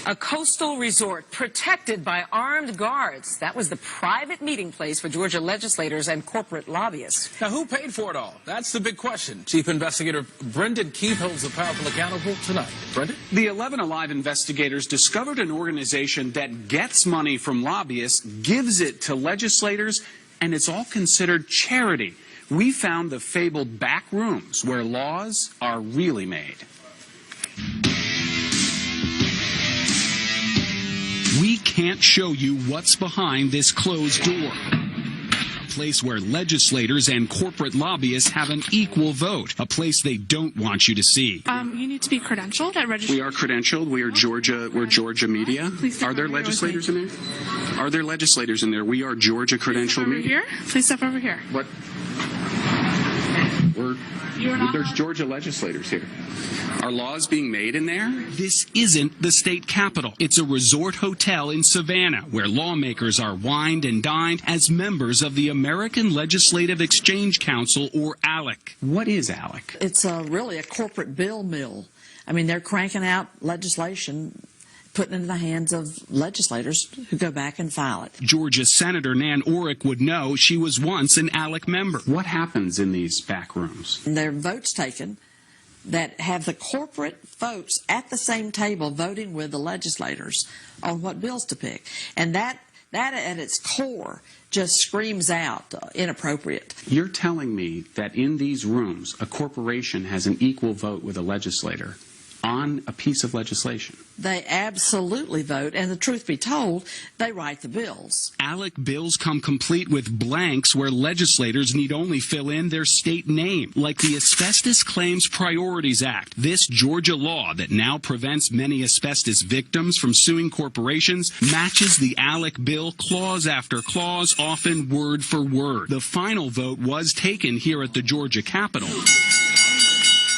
A coastal resort protected by armed guards. That was the private meeting place for Georgia legislators and corporate lobbyists. Now, who paid for it all? That's the big question. Chief Investigator Brendan Keith holds the powerful accountable tonight. Brendan? The 11 Alive investigators discovered an organization that gets money from lobbyists, gives it to legislators, and it's all considered charity. We found the fabled back rooms where laws are really made. We can't show you what's behind this closed door. A place where legislators and corporate lobbyists have an equal vote. A place they don't want you to see. You need to be credentialed at registry. We are credentialed. We're Georgia Media. Are there legislators in there? Are there legislators in there? We are Georgia credentialed media. Please step over here. What? There's Georgia legislators here. Are laws being made in there? This isn't the state capitol. It's a resort hotel in Savannah where lawmakers are wined and dined as members of the American Legislative Exchange Council, or ALEC. What is ALEC? It's really a corporate bill mill. I mean, they're cranking out legislation, putting it in the hands of legislators who go back and file it. Georgia Senator Nan Orrick would know. She was once an ALEC member. What happens in these back rooms? And there are votes taken that have the corporate folks at the same table voting with the legislators on what bills to pick. And that at its core just screams out inappropriate. You're telling me that in these rooms, a corporation has an equal vote with a legislator on a piece of legislation? They absolutely vote, and the truth be told, they write the bills. ALEC bills come complete with blanks where legislators need only fill in their state name, like the Asbestos Claims Priorities Act. This Georgia law that now prevents many asbestos victims from suing corporations matches the ALEC bill clause after clause, often word for word. The final vote was taken here at the Georgia Capitol,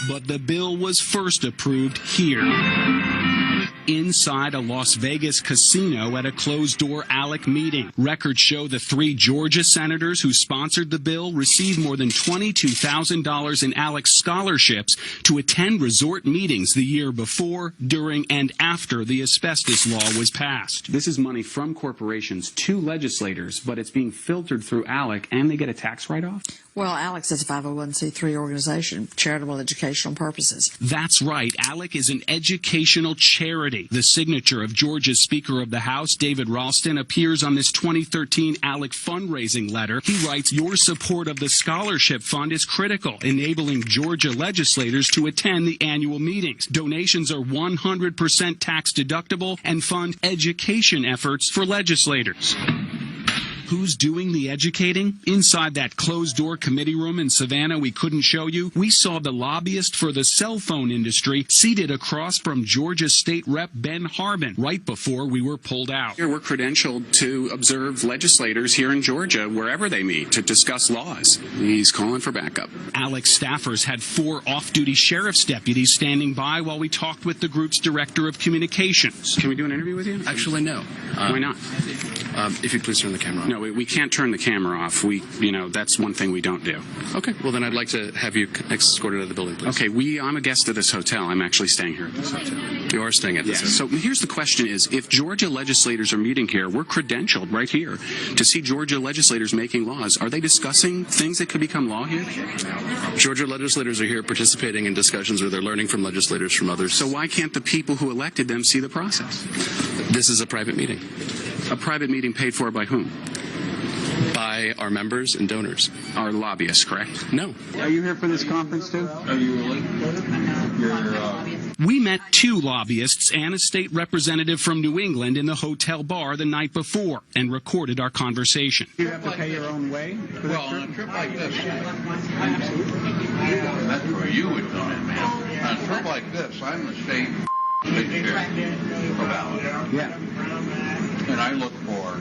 but the bill was first approved here, inside a Las Vegas casino at a closed-door ALEC meeting. Records show the 3 Georgia senators who sponsored the bill received more than $22,000 in ALEC scholarships to attend resort meetings the year before, during, and after the asbestos law was passed. This is money from corporations to legislators, but it's being filtered through ALEC, and they get a tax write-off? Well, ALEC is a 501c3 organization, charitable educational purposes. That's right. ALEC is an educational charity. The signature of Georgia's Speaker of the House, David Ralston, appears on this 2013 ALEC fundraising letter. He writes, "Your support of the scholarship fund is critical, enabling Georgia legislators to attend the annual meetings. Donations are 100% tax deductible and fund education efforts for legislators." Who's doing the educating? Inside that closed-door committee room in Savannah we couldn't show you, we saw the lobbyist for the cell phone industry seated across from Georgia State Rep Ben Harbin right before we were pulled out. Here we're credentialed to observe legislators here in Georgia wherever they meet to discuss laws. He's calling for backup. ALEC staffers had 4 off-duty sheriff's deputies standing by while we talked with the group's director of communications. Can we do an interview with you? Actually, no. Why not? If you please turn the camera on. No, we can't turn the camera off. That's one thing we don't do. Okay. Well, then I'd like to have you escorted out of the building, please. Okay. I'm a guest of this hotel. I'm actually staying here at this hotel. You are staying at this hotel. So here's the question is, if Georgia legislators are meeting here, we're credentialed right here to see Georgia legislators making laws. Are they discussing things that could become law here? Georgia legislators are here participating in discussions where they're learning from legislators from others. So why can't the people who elected them see the process? This is a private meeting. A private meeting paid for by whom? By our members and donors. Our lobbyists, correct? No. Are you here for this conference, too? Are you really? We met 2 lobbyists and a state representative from New England in the hotel bar the night before and recorded our conversation. Do you have to pay your own way? Well, on a trip like this, that's where you would come in, man. On a trip like this, I'm the state chair of ALEC. Yeah. And I look for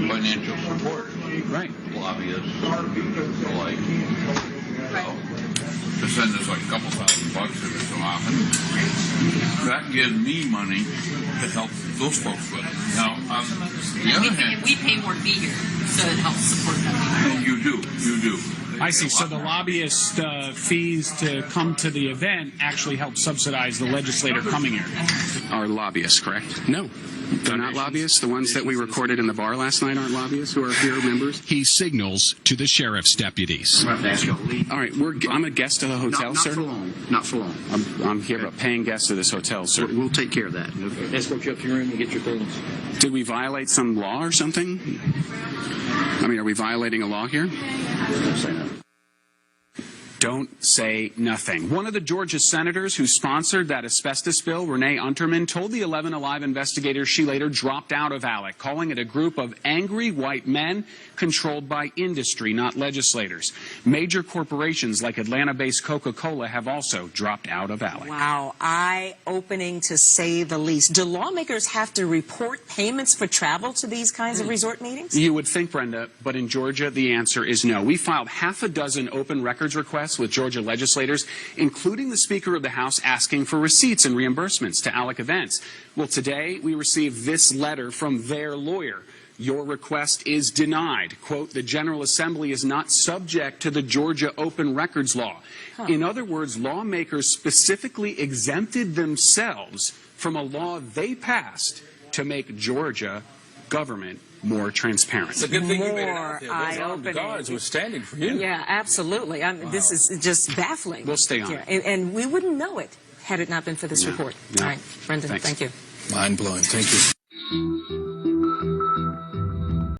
financial support. Right. Lobbyists, the like. So, to send us like a couple $1,000 every so often. That gives me money to help those folks with. Now, on the other hand, we pay more to be here, so it helps support them. You do. I see. So the lobbyist fees to come to the event actually help subsidize the legislator coming here. Are lobbyists, correct? No. They're not lobbyists? The ones that we recorded in the bar last night aren't lobbyists who are here members? He signals to the sheriff's deputies. All right, I'm a guest of the hotel, sir? Not for long. Not for long. I'm here, a paying guest of this hotel, sir. We'll take care of that. Okay. Escort you up to your room and get your things. Did we violate some law or something? I mean, are we violating a law here? Don't say no. Don't say nothing. One of the Georgia senators who sponsored that asbestos bill, Renee Unterman, told the 11 Alive investigators she later dropped out of Alec, calling it a group of angry white men controlled by industry, not legislators. Major corporations like Atlanta-based Coca-Cola have also dropped out of Alec. Wow, eye-opening to say the least. Do lawmakers have to report payments for travel to these kinds of resort meetings? You would think, Brenda, but in Georgia, the answer is no. We filed half a dozen open records requests with Georgia legislators, including the Speaker of the House asking for receipts and reimbursements to Alec events. Well, today we received this letter from their lawyer. Your request is denied. Quote, the General Assembly is not subject to the Georgia Open Records Law. In other words, lawmakers specifically exempted themselves from a law they passed to make Georgia government more transparent. It's a good thing you made it out there. Those armed eye-opening. guards were standing for you. Yeah, absolutely. This is just baffling. We'll stay on. Yeah, and we wouldn't know it had it not been for this report. No. All right, Brendan, Thanks. thank you. Mind-blowing. Thank you.